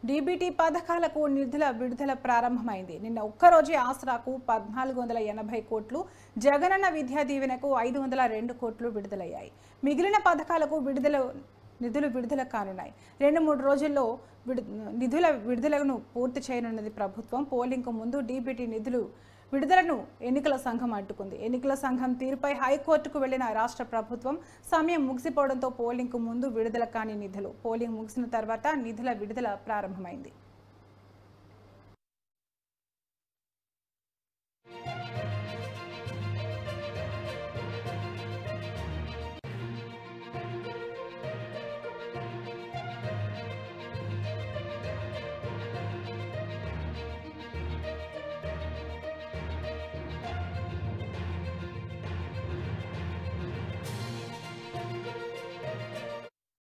DBT పథకాలకు నిధుల విడుదల ప్రారంభమైంది. నిన్న ఒక్కరోజే ఆసరాకు 1480 కోట్లు, జగనన్న విద్యా దీవెనకు 502 కోట్లు విడుదలయ్యాయి. మిగిలిన పథకాలకు నిధులు విడుదల కానున్నాయి. 2-3 రోజుల్లో నిధుల విడుదలను పూర్తి చేయనున్నది ప్రభుత్వం. పోలింగ్కు ముందు డీబీటీ నిధులు విడుదలను ఎన్నికల సంఘం అడ్డుకుంది. ఎన్నికల సంఘం తీరుపై హైకోర్టుకు వెళ్లిన రాష్ట్ర ప్రభుత్వం సమయం ముగిసిపోవడంతో పోలింగ్కు ముందు విడుదల కాని నిధులు పోలింగ్ ముగిసిన తర్వాత నిధుల విడుదల ప్రారంభమైంది.